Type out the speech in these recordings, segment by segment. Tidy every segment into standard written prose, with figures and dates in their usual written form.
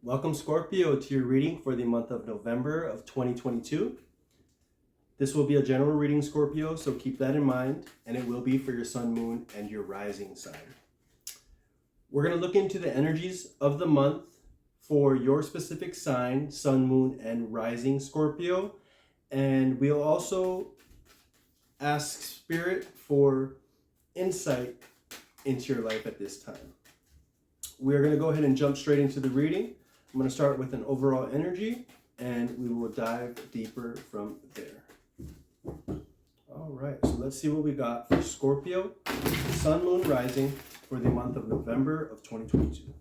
Welcome, Scorpio, to your reading for the month of November of 2022. This will be a general reading, Scorpio, so keep that in mind, and it will be for your sun, moon, and your rising sign. We're going to look into the energies of the month for your specific sign, sun, moon, and rising, Scorpio, and we'll also ask Spirit for insight into your life at this time. We're going to go ahead and jump straight into the reading. I'm going to start with an overall energy, and we will dive deeper from there. All right, so let's see what we got for Scorpio, sun, moon, rising for the month of November of 2022.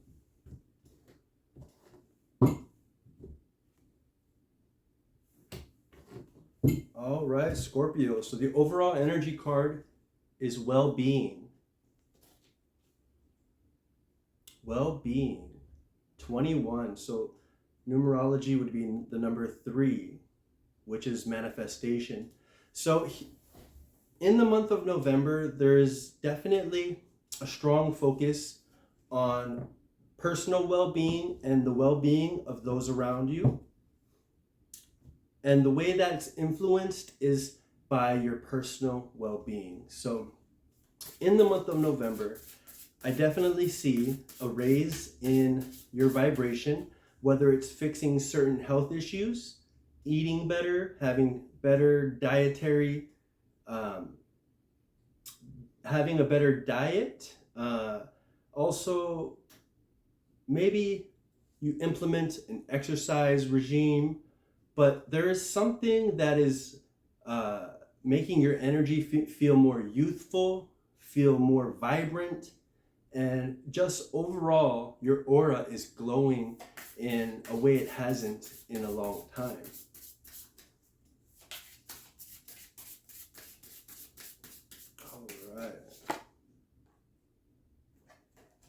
All right, Scorpio. So the overall energy card is well-being. Well-being. 21. So numerology would be the number 3, which is manifestation. So in the month of November, there is definitely a strong focus on personal well-being and the well-being of those around you. And the way that's influenced is by your personal well-being. So in the month of November, I definitely see a raise in your vibration, whether it's fixing certain health issues, eating better, having better dietary, having a better diet. Also, maybe you implement an exercise regime, but there is something that is making your energy feel more youthful, feel more vibrant, and just overall, your aura is glowing in a way it hasn't in a long time. All right.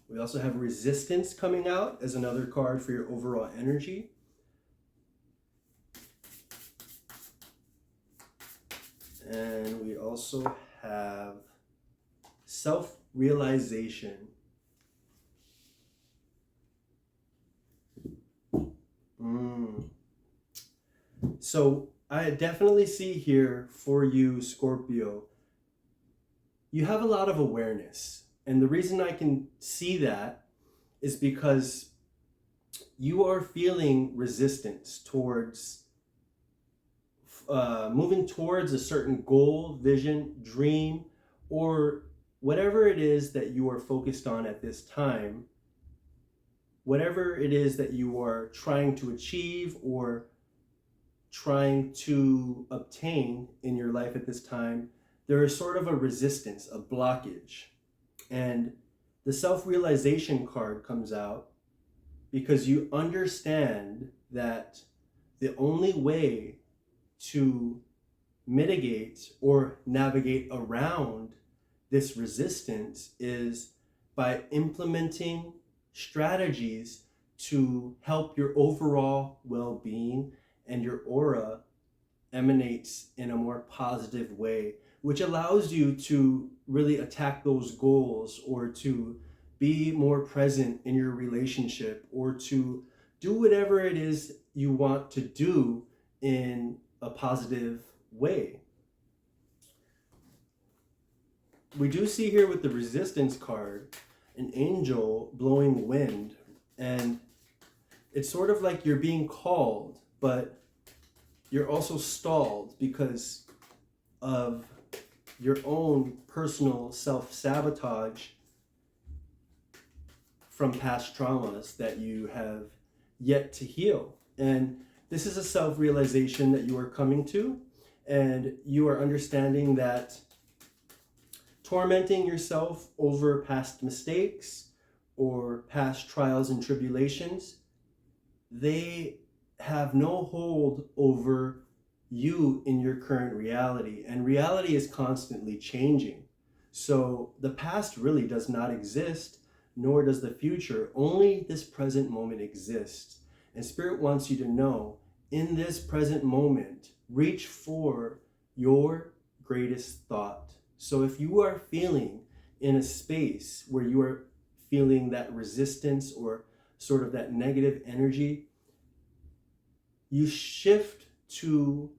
We also have resistance coming out as another card for your overall energy. And we also have self-realization. So I definitely see here for you, Scorpio, you have a lot of awareness. And the reason I can see that is because you are feeling resistance towards moving towards a certain goal, vision, dream, or whatever it is that you are focused on at this time, whatever it is that you are trying to achieve or trying to obtain in your life at this time, there is sort of a resistance, a blockage. And the self-realization card comes out because you understand that the only way to mitigate or navigate around this resistance is by implementing strategies to help your overall well-being, and your aura emanates in a more positive way, which allows you to really attack those goals or to be more present in your relationship or to do whatever it is you want to do in a positive way. We do see here with the resistance card an angel blowing wind, and it's sort of like you're being called, but you're also stalled because of your own personal self-sabotage from past traumas that you have yet to heal. And this is a self-realization that you are coming to, and you are understanding that tormenting yourself over past mistakes or past trials and tribulations, they have no hold over you in your current reality. And reality is constantly changing. So the past really does not exist, nor does the future. Only this present moment exists. And Spirit wants you to know, in this present moment, reach for your greatest thought. So if you are feeling in a space where you are feeling that resistance or sort of that negative energy, you shift to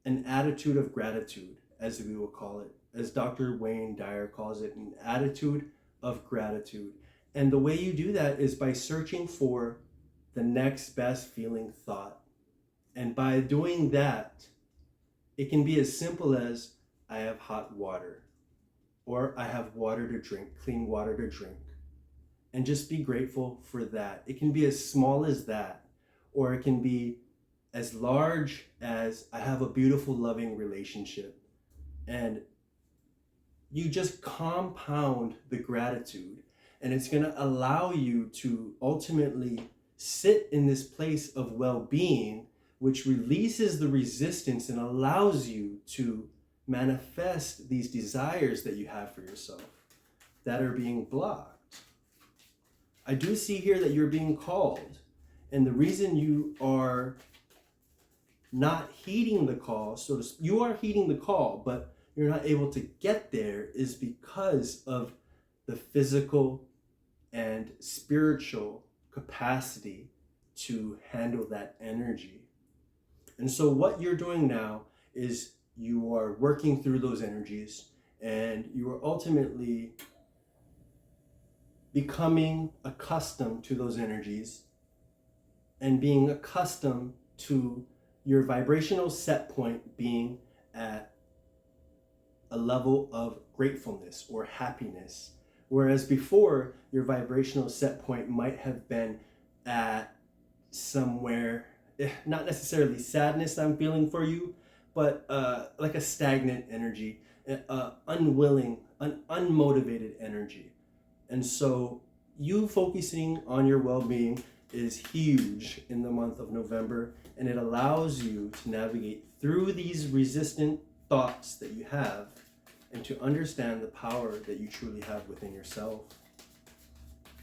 an attitude of gratitude, as we will call it, as Dr. Wayne Dyer calls it, an attitude of gratitude. And the way you do that is by searching for the next best feeling thought. And by doing that, it can be as simple as, I have hot water, or I have water to drink, clean water to drink. And just be grateful for that. It can be as small as that, or it can be as large as, I have a beautiful, loving relationship. And you just compound the gratitude, and it's going to allow you to ultimately sit in this place of well-being, which releases the resistance and allows you to manifest these desires that you have for yourself that are being blocked. I do see here that you're being called, and the reason you are not heeding the call, you are heeding the call, but you're not able to get there, is because of the physical and spiritual capacity to handle that energy. And so what you're doing now is you are working through those energies, and you are ultimately becoming accustomed to those energies and being accustomed to your vibrational set point being at a level of gratefulness or happiness. Whereas before, your vibrational set point might have been at somewhere, not necessarily sadness I'm feeling for you, but like a stagnant energy, unwilling, an unmotivated energy. And so you focusing on your well-being is huge in the month of November, and it allows you to navigate through these resistant thoughts that you have and to understand the power that you truly have within yourself.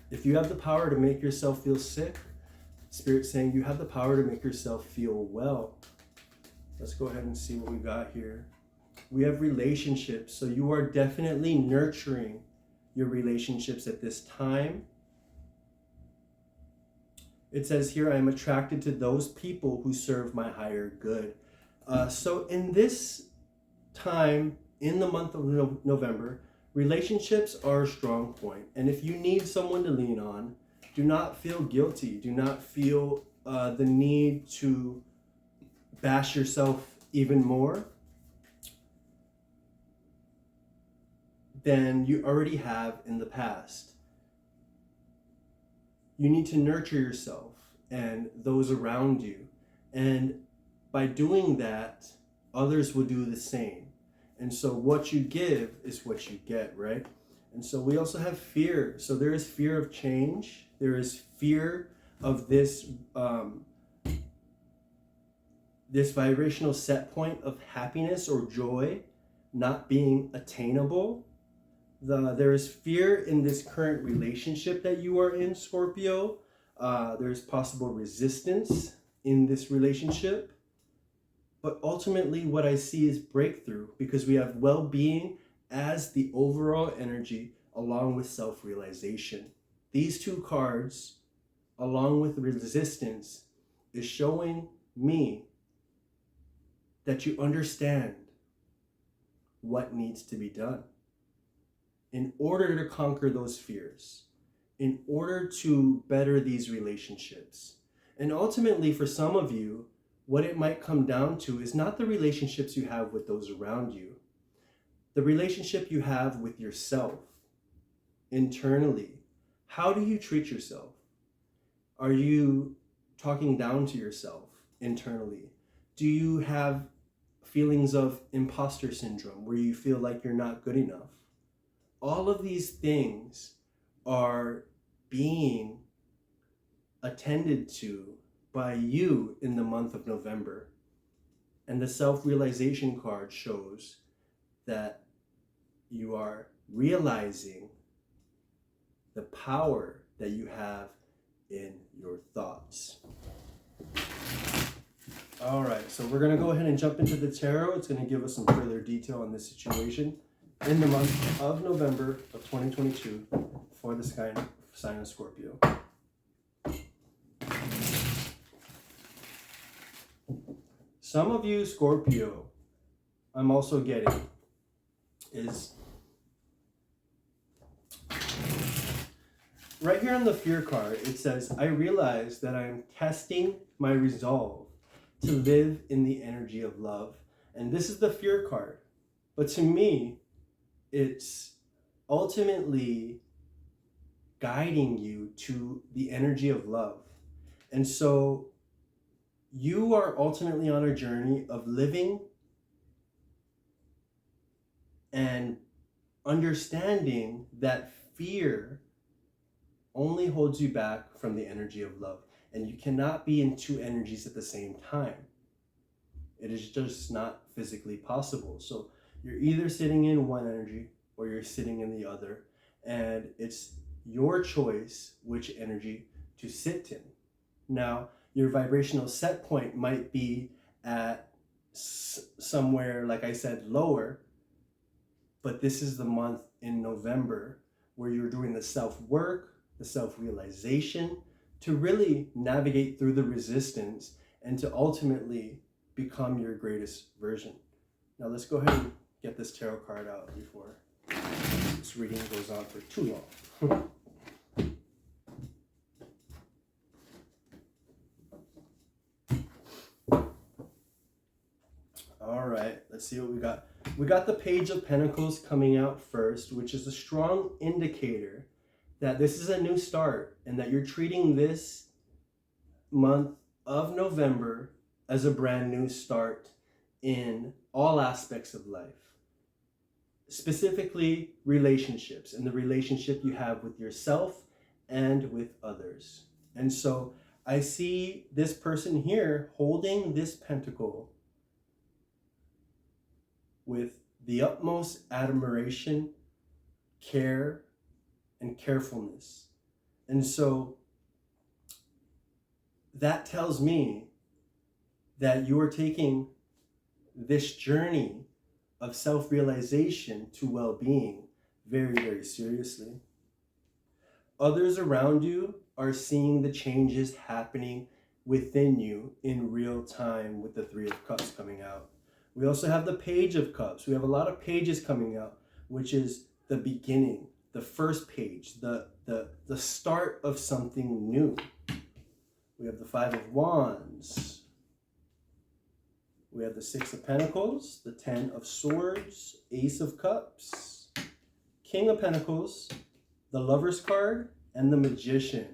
If you have the power to make yourself feel sick, Spirit's saying you have the power to make yourself feel well. Let's go ahead and see what we got here. We have relationships, so you are definitely nurturing your relationships at this time. It says here, I am attracted to those people who serve my higher good. So in this time, in the month of November, relationships are a strong point. And if you need someone to lean on, do not feel guilty. Do not feel the need to bash yourself even more than you already have in the past. You need to nurture yourself and those around you. And by doing that, others will do the same. And so what you give is what you get, right? And so we also have fear. So there is fear of change. There is fear of this this vibrational set point of happiness or joy not being attainable. There is fear in this current relationship that you are in, Scorpio. There's possible resistance in this relationship. But ultimately what I see is breakthrough, because we have well-being as the overall energy along with self-realization. These two cards, along with resistance, is showing me that you understand what needs to be done in order to conquer those fears, in order to better these relationships. And ultimately, for some of you, what it might come down to is not the relationships you have with those around you, the relationship you have with yourself internally. How do you treat yourself? Are you talking down to yourself internally? Do you have feelings of imposter syndrome where you feel like you're not good enough? All of these things are being attended to by you in the month of November. And the self-realization card shows that you are realizing the power that you have in your thoughts. All right, so we're going to go ahead and jump into the tarot. It's going to give us some further detail on this situation in the month of November of 2022 for the sign of Scorpio. some of you, Scorpio, I'm also getting is right here on the fear card. It says, I realize that I am testing my resolve to live in the energy of love. And this is the fear card. But to me, it's ultimately guiding you to the energy of love. And so you are ultimately on a journey of living and understanding that fear only holds you back from the energy of love. And you cannot be in two energies at the same time. It is just not physically possible. So you're either sitting in one energy or you're sitting in the other. And it's your choice which energy to sit in. Now, your vibrational set point might be at somewhere, like I said, lower. But this is the month in November where you're doing the self-work, the self-realization to really navigate through the resistance and to ultimately become your greatest version. Now let's go ahead and get this tarot card out before this reading goes on for too long. All right, let's see what we got. We got the Page of Pentacles coming out first, which is a strong indicator that this is a new start and that you're treating this month of November as a brand new start in all aspects of life. Specifically, relationships and the relationship you have with yourself and with others. And so I see this person here holding this pentacle with the utmost admiration, care, and carefulness. And so that tells me that you are taking this journey of self-realization to well-being very, very seriously. Others around you are seeing the changes happening within you in real time with the Three of Cups coming out. We also have the Page of Cups. We have a lot of pages coming out, which is the beginning, the first page, the start of something new. We have the Five of Wands. We have the Six of Pentacles, the Ten of Swords, Ace of Cups, King of Pentacles, the Lover's card, and the Magician.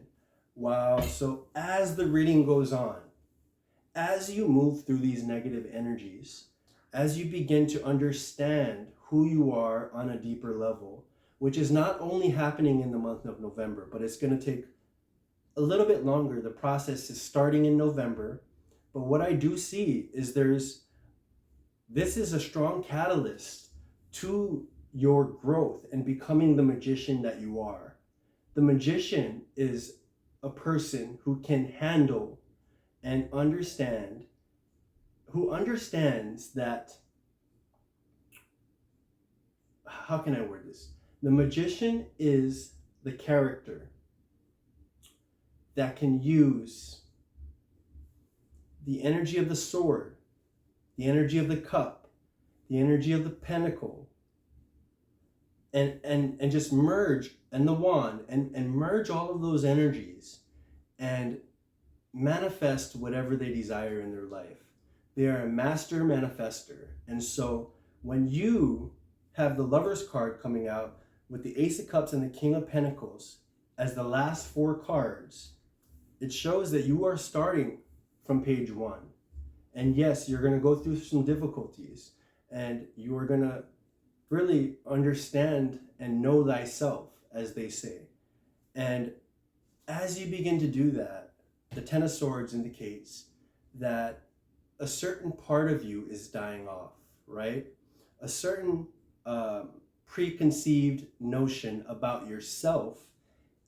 Wow. So as the reading goes on, as you move through these negative energies, as you begin to understand who you are on a deeper level, which is not only happening in the month of November, but it's going to take a little bit longer. The process is starting in November. But what I do see is this is a strong catalyst to your growth and becoming the magician that you are. The magician is a person who can handle and understand, who understands that, how can I word this? The magician is the character that can use the energy of the sword, the energy of the cup, the energy of the pentacle, and just merge, and the wand, and merge all of those energies and manifest whatever they desire in their life. They are a master manifester. And so when you have the Lover's card coming out with the Ace of Cups and the King of Pentacles as the last four cards, it shows that you are starting from page one. And yes, you're going to go through some difficulties, and you are going to really understand and know thyself, as they say. And as you begin to do that, the Ten of Swords indicates that a certain part of you is dying off, right? A certain preconceived notion about yourself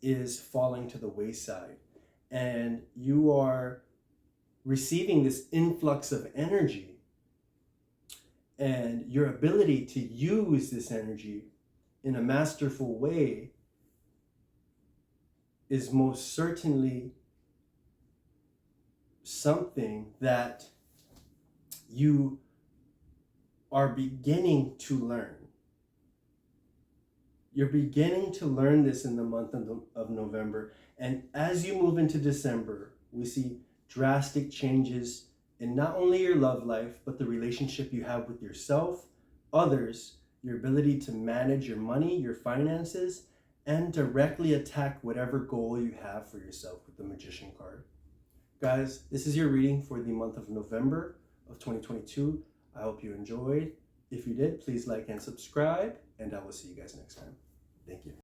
is falling to the wayside. And you are receiving this influx of energy, and your ability to use this energy in a masterful way is most certainly something that you are beginning to learn. You're beginning to learn this in the month of November. And as you move into December, we see drastic changes in not only your love life, but the relationship you have with yourself, others, your ability to manage your money, your finances, and directly attack whatever goal you have for yourself with the Magician card. Guys, this is your reading for the month of November of 2022. I hope you enjoyed. If you did, please like and subscribe, and I will see you guys next time. Thank you.